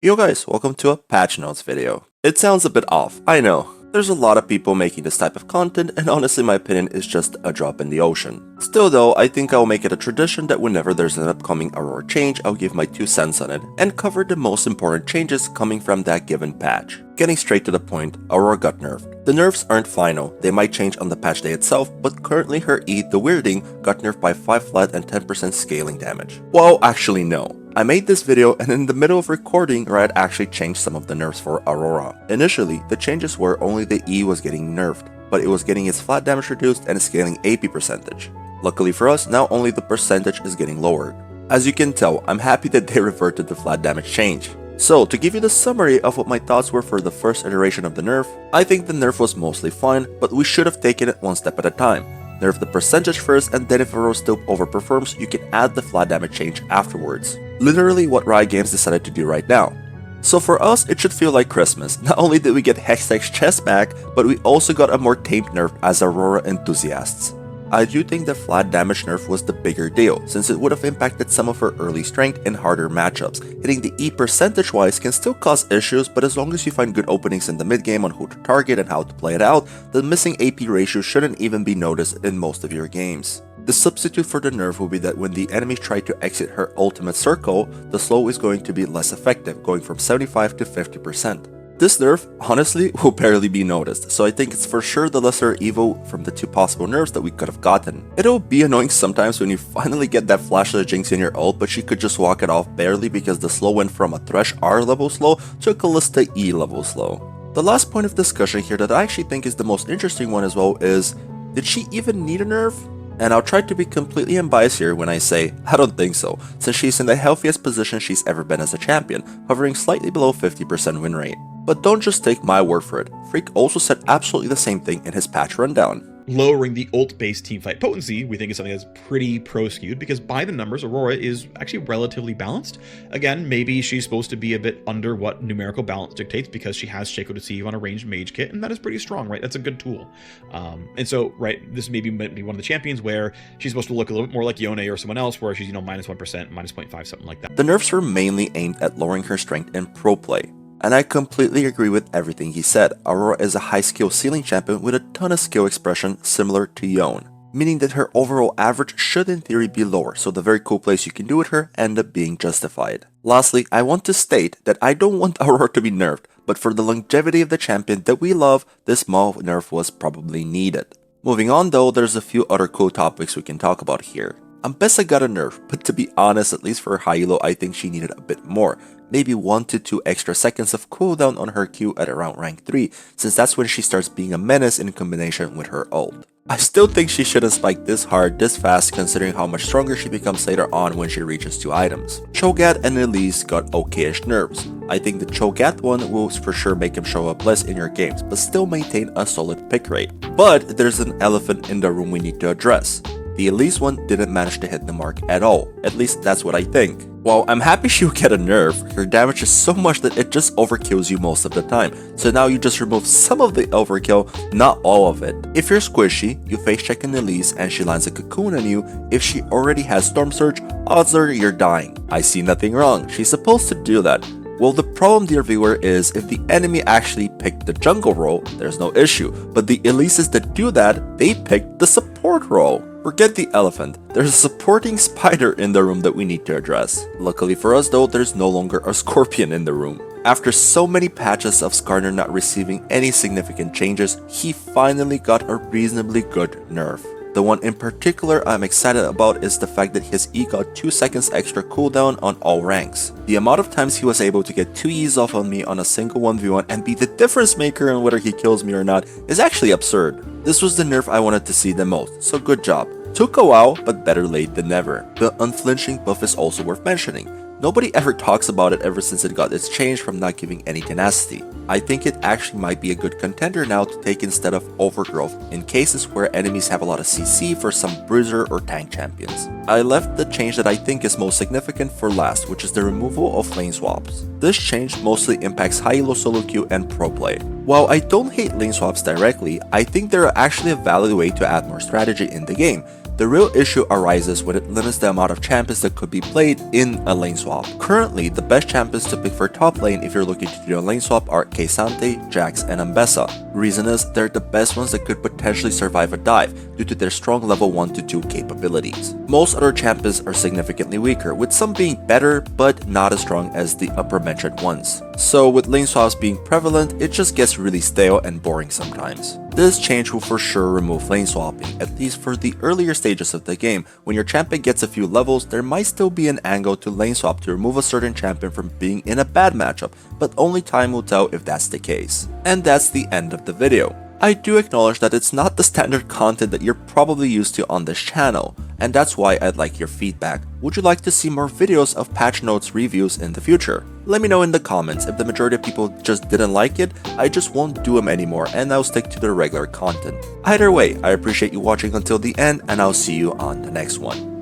Yo guys, welcome to a patch notes video. It sounds a bit off, I know. There's a lot of people making this type of content, and honestly my opinion is just a drop in the ocean. Still though, I think I'll make it a tradition that whenever there's an upcoming Aurora change, I'll give my 2 cents on it, and cover the most important changes coming from that given patch. Getting straight to the point, Aurora got nerfed. The nerfs aren't final, they might change on the patch day itself, but currently her E, the Weirding, got nerfed by 5 flat and 10% scaling damage. Well, actually no. I made this video and in the middle of recording I had actually changed some of the nerfs for Aurora. Initially, the changes were only the E was getting nerfed, but it was getting its flat damage reduced and scaling AP percentage. Luckily for us, now only the percentage is getting lowered. As you can tell, I'm happy that they reverted the flat damage change. So, to give you the summary of what my thoughts were for the first iteration of the nerf, I think the nerf was mostly fine, but we should have taken it one step at a time. Nerf the percentage first, and then if Aurora still overperforms, you can add the flat damage change afterwards. Literally what Riot Games decided to do right now. So for us, it should feel like Christmas. Not only did we get Hextech's chest back, but we also got a more tamed nerf as Aurora enthusiasts. I do think the flat damage nerf was the bigger deal, since it would have impacted some of her early strength in harder matchups. Hitting the E percentage wise can still cause issues, but as long as you find good openings in the mid game on who to target and how to play it out, the missing AP ratio shouldn't even be noticed in most of your games. The substitute for the nerf will be that when the enemy try to exit her ultimate circle, the slow is going to be less effective, going from 75 to 50%. This nerf, honestly, will barely be noticed, so I think it's for sure the lesser evil from the 2 possible nerfs that we could have gotten. It'll be annoying sometimes when you finally get that flash of the Jinx in your ult, but she could just walk it off barely because the slow went from a Thresh R level slow to a Callista E level slow. The last point of discussion here that I actually think is the most interesting one as well is, did she even need a nerf? And I'll try to be completely unbiased here when I say, I don't think so, since she's in the healthiest position she's ever been as a champion, hovering slightly below 50% win rate. But don't just take my word for it, Phreak also said absolutely the same thing in his patch rundown. Lowering the ult-based teamfight potency, we think is something that's pretty pro-skewed because by the numbers, Aurora is actually relatively balanced. Again, maybe she's supposed to be a bit under what numerical balance dictates because she has Shaco Deceive on a ranged mage kit, and that is pretty strong, right? That's a good tool. And so, right, this maybe might be one of the champions where she's supposed to look a little bit more like Yone or someone else where she's, minus 1%, minus 0.5, something like that. The nerfs were mainly aimed at lowering her strength in pro play. And I completely agree with everything he said. Aurora is a high skill ceiling champion with a ton of skill expression similar to Yone, meaning that her overall average should in theory be lower, so the very cool plays you can do with her end up being justified. Lastly, I want to state that I don't want Aurora to be nerfed, but for the longevity of the champion that we love, this small nerf was probably needed. Moving on though, there's a few other cool topics we can talk about here. Ambessa got a nerf, but to be honest, at least for high elo, I think she needed a bit more. Maybe 1 to 2 extra seconds of cooldown on her Q at around rank 3, since that's when she starts being a menace in combination with her ult. I still think she shouldn't spike this hard this fast considering how much stronger she becomes later on when she reaches 2 items. Cho'Gath and Elise got okayish nerfs. I think the Cho'Gath one will for sure make him show up less in your games, but still maintain a solid pick rate. But there's an elephant in the room we need to address. The Elise one didn't manage to hit the mark at all, at least that's what I think. While I'm happy she'll get a nerf, her damage is so much that it just overkills you most of the time, so now you just remove some of the overkill, not all of it. If you're squishy, you face check an Elise and she lands a cocoon on you, if she already has Storm Surge, odds are you're dying. I see nothing wrong, she's supposed to do that. Well, the problem, dear viewer, is if the enemy actually picked the jungle role, there's no issue, but the Elises that do that, they picked the support role. Forget the elephant, there's a supporting spider in the room that we need to address. Luckily for us though, there's no longer a scorpion in the room. After so many patches of Skarner not receiving any significant changes, he finally got a reasonably good nerf. The one in particular I'm excited about is the fact that his E got 2 seconds extra cooldown on all ranks. The amount of times he was able to get 2 E's off on me on a single 1v1 and be the difference maker in whether he kills me or not is actually absurd. This was the nerf I wanted to see the most, so good job. Took a while, but better late than never. The Unflinching Buff is also worth mentioning. Nobody ever talks about it ever since it got its change from not giving any tenacity. I think it actually might be a good contender now to take instead of Overgrowth in cases where enemies have a lot of CC for some bruiser or tank champions. I left the change that I think is most significant for last, which is the removal of lane swaps. This change mostly impacts high elo solo queue and pro play. While I don't hate lane swaps directly, I think they're actually a valid way to add more strategy in the game. The real issue arises when it limits the amount of champions that could be played in a lane swap. Currently, the best champions to pick for top lane if you're looking to do a lane swap are K'Sante, Jax, and Ambessa. Reason is, they're the best ones that could potentially survive a dive due to their strong level 1 to 2 capabilities. Most other champions are significantly weaker, with some being better but not as strong as the upper mentioned ones. So with lane swaps being prevalent, it just gets really stale and boring sometimes. This change will for sure remove lane swapping, at least for the earlier stages of the game. When your champion gets a few levels, there might still be an angle to lane swap to remove a certain champion from being in a bad matchup, but only time will tell if that's the case. And that's the end of the video. I do acknowledge that it's not the standard content that you're probably used to on this channel, and that's why I'd like your feedback. Would you like to see more videos of patch notes reviews in the future? Let me know in the comments. If the majority of people just didn't like it, I just won't do them anymore and I'll stick to the regular content. Either way, I appreciate you watching until the end and I'll see you on the next one.